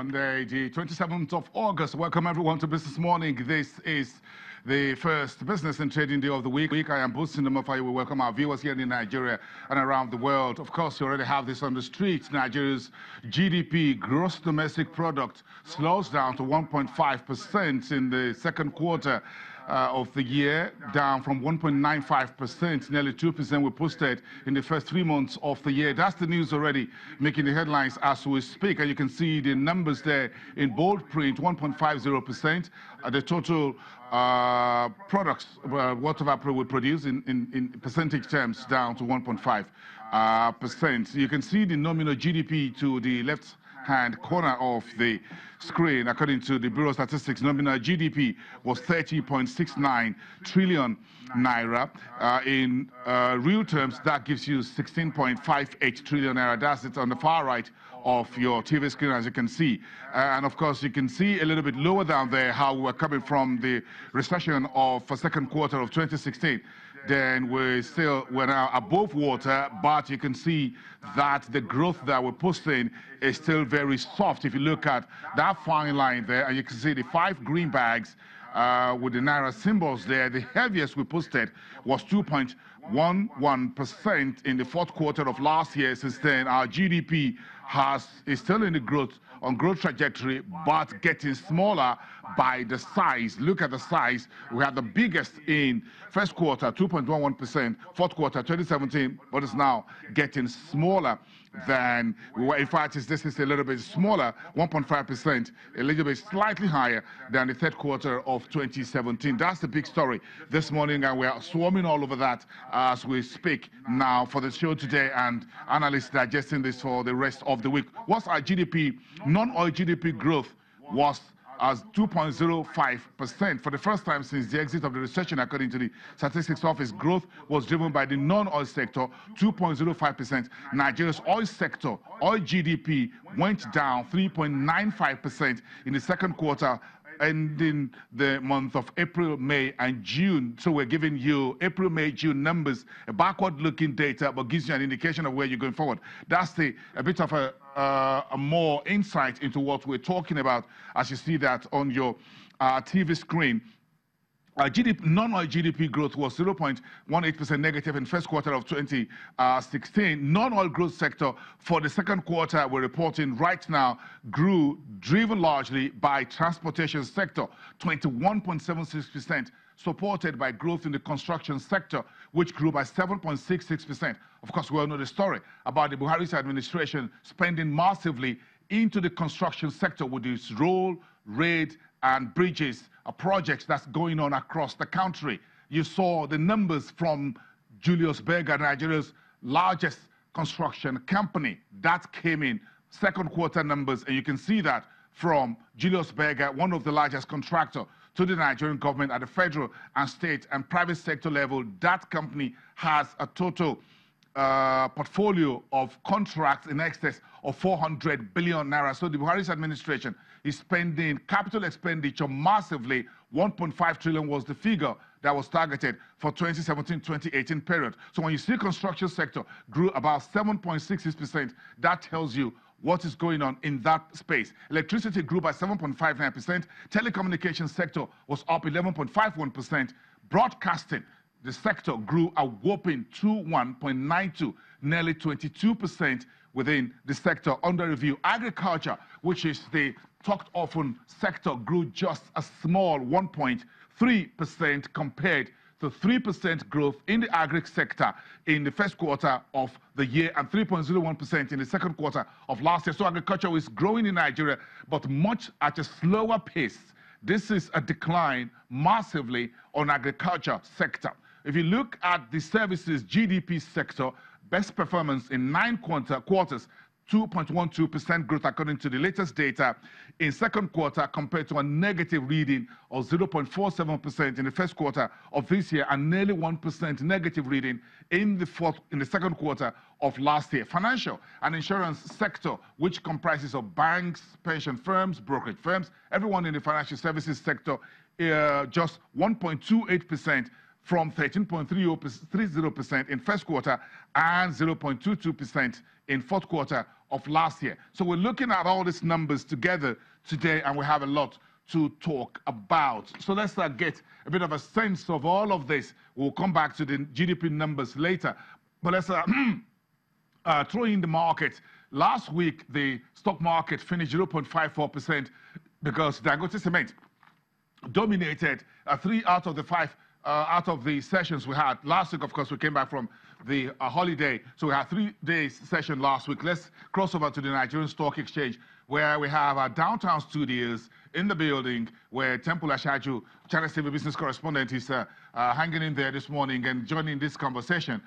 Monday, the 27th of August. Welcome everyone to Business Morning. This is the first business and trading day of the week. I am boosting them up. We welcome our viewers here in Nigeria and around the world. Of course, you already have this on the street. Nigeria's GDP, gross domestic product, slows down to 1.5% in the second quarter of the year, down from 1.95%, nearly 2% we posted in the first 3 months of the year. That's the news already making the headlines as we speak, and you can see the numbers there in bold print. 1.50%. The total products, whatever we produce in percentage terms, down to 1.5%. You can see the nominal GDP to the left-hand corner of the screen. According to the Bureau of Statistics, nominal GDP was 30.69 trillion naira. In real terms, that gives you 16.58 trillion naira. That's it on the far right of your TV screen, as you can see. And of course, you can see a little bit lower down there how we're coming from the recession of the second quarter of 2016. Then we're now above water, but you can see that the growth that we're posting is still very soft. If you look at that fine line there, and you can see the 5 green bags with the Naira symbols there, the heaviest we posted was 2.11% in the fourth quarter of last year. Since then, our GDP is still in the growth trajectory, but getting smaller by the size. Look at the size. We had the biggest in first quarter, 2.11%, fourth quarter 2017, but it's now getting smaller than we were. In fact, this is a little bit smaller, 1.5%, a little bit slightly higher than the third quarter of 2017. That's the big story this morning, and we are swarming all over that as we speak now for the show today, and analysts digesting this for the rest of the week. What's our GDP? Non-oil GDP growth was as 2.05%. For the first time since the exit of the recession, according to the Statistics Office, growth was driven by the non-oil sector, 2.05%. Nigeria's oil sector, oil GDP, went down 3.95% in the second quarter, ending the month of April, May, and June. So we're giving you April, May, June numbers, a backward-looking data, but gives you an indication of where you're going forward. That's a bit of a more insight into what we're talking about, as you see that on your TV screen. Non-oil GDP growth was 0.18% negative in first quarter of 2016. Non-oil growth sector for the second quarter we're reporting right now grew, driven largely by transportation sector, 21.76%, supported by growth in the construction sector, which grew by 7.66%. Of course, we all know the story about the Buhari's administration spending massively into the construction sector with its road, and bridges projects that's going on across the country. You saw the numbers from Julius Berger, Nigeria's largest construction company. That came in second quarter numbers, and you can see that from Julius Berger, one of the largest contractors to the Nigerian government at the federal and state and private sector level. That company has a total portfolio of contracts in excess of 400 billion naira. So the Buhari's administration is spending capital expenditure massively. 1.5 trillion was the figure that was targeted for 2017-2018 period. So when you see construction sector grew about 7.66%, that tells you what is going on in that space. Electricity grew by 7.59%. Telecommunications sector was up 11.51%. Broadcasting, the sector grew a whopping 21.92, nearly 22% within the sector under review. Agriculture, which is the talked often sector, grew just a small 1.3% compared to 3% growth in the agri sector in the first quarter of the year and 3.01% in the second quarter of last year. So agriculture is growing in Nigeria, but much at a slower pace. This is a decline massively on agriculture sector. If you look at the services GDP sector, best performance in 9 quarters, 2.12% growth according to the latest data in second quarter, compared to a negative reading of 0.47% in the first quarter of this year and nearly 1% negative reading in the second quarter of last year. Financial and insurance sector, which comprises of banks, pension firms, brokerage firms, everyone in the financial services sector, just 1.28% from 13.30% in first quarter and 0.22% in fourth quarter of last year. So we're looking at all these numbers together today, and we have a lot to talk about. So let's get a bit of a sense of all of this. We'll come back to the GDP numbers later. But let's throw in the market. Last week, the stock market finished 0.54% because Dangote Cement dominated 3 out of the 5 out of the sessions we had. Last week, of course, we came back from the holiday. So we had 3 days session last week. Let's cross over to the Nigerian Stock Exchange, where we have our downtown studios in the building, where Temple Ashaju, Channels TV business correspondent, is hanging in there this morning and joining this conversation.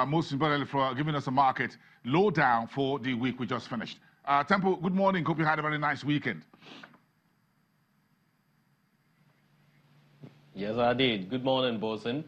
Most importantly, for giving us a market lowdown for the week we just finished. Temple, good morning. Hope you had a very nice weekend. Yes, I did. Good morning, Bosun.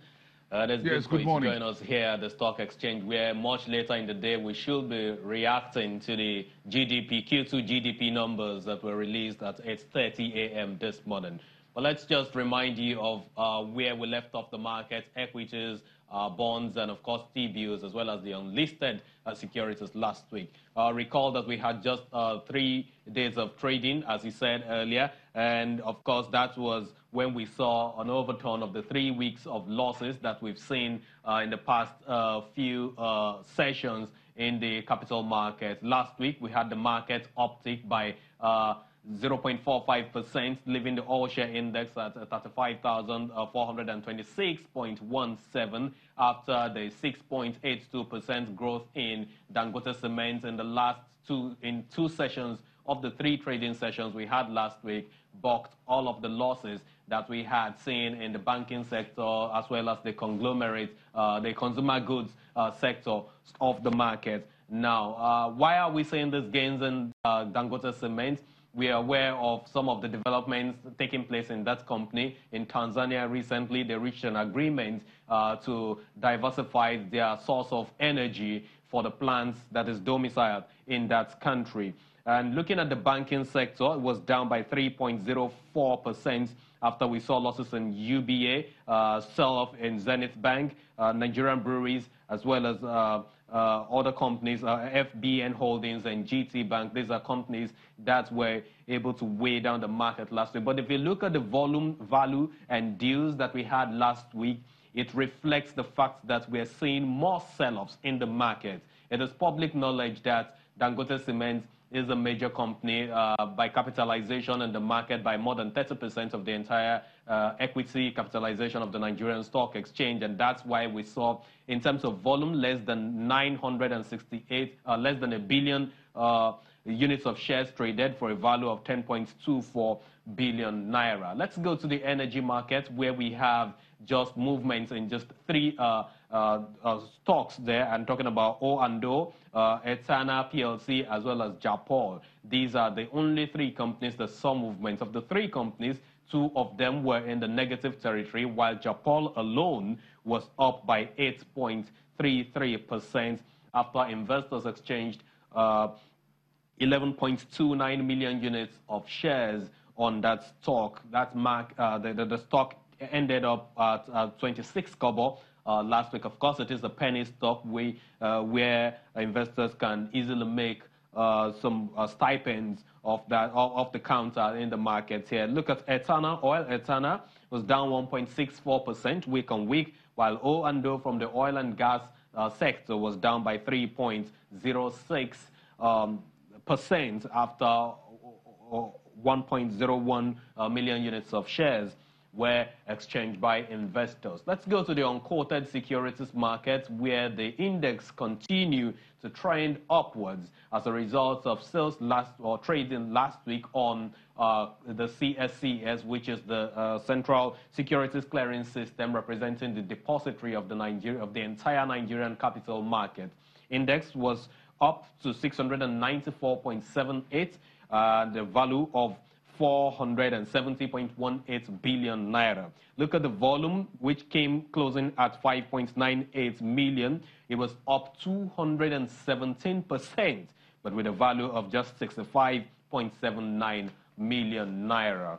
That's yes, good morning. To join us here at the Stock Exchange, where much later in the day we should be reacting to the GDP, Q2 GDP numbers that were released at 8:30 a.m. this morning. But let's just remind you of where we left off the market: equities, bonds, and of course T-bills, as well as the unlisted securities last week. Recall that we had just 3 days of trading, as he said earlier, and of course that was when we saw an overturn of the 3 weeks of losses that we've seen in the past few sessions in the capital market. Last week we had the market uptick by 0.45%, leaving the all-share index at 35,426.17 after the 6.82% growth in Dangote Cement in the last two sessions of the 3 trading sessions we had last week, bucked all of the losses that we had seen in the banking sector, as well as the conglomerate, the consumer goods sector of the market. Now, why are we seeing these gains in Dangote Cement? We are aware of some of the developments taking place in that company. In Tanzania recently, they reached an agreement to diversify their source of energy for the plants that is domiciled in that country. And looking at the banking sector, it was down by 3.04% after we saw losses in UBA, sell-off in Zenith Bank, Nigerian breweries, as well as other companies, FBN Holdings and GT Bank. These are companies that were able to weigh down the market last week. But if you look at the volume, value, and deals that we had last week, it reflects the fact that we're seeing more sell-offs in the market. It is public knowledge that Dangote Cement is a major company by capitalization in the market by more than 30% of the entire equity capitalization of the Nigerian Stock Exchange. And that's why we saw, in terms of volume, less than 968, less than 1 billion units of shares traded for a value of 10.24 billion naira. Let's go to the energy market, where we have just movements in just 3 stocks there. I'm talking about O&O, Etana PLC, as well as Japol. These are the only 3 companies that saw movements. Of the 3 companies, 2 of them were in the negative territory, while Japol alone was up by 8.33% after investors exchanged 11.29 million units of shares on that stock. That the stock ended up at 26 kobo last week. Of course, it is a penny stock where investors can easily make some stipends of the counter in the markets here. Look at Etana Oil. Etana was down 1.64% week on week, while O&O from the oil and gas sector was down by 3.06% after 1.01 million units of shares were exchanged by investors. Let's go to the unquoted securities market, where the index continue to trend upwards as a result of sales trading last week on the CSCS, which is the Central Securities Clearing System, representing the depository of the entire Nigerian capital market. Index was up to 694.78, the value of 470.18 billion naira. Look at the volume, which came closing at 5.98 million. It was up 217%, but with a value of just 65.79 million naira.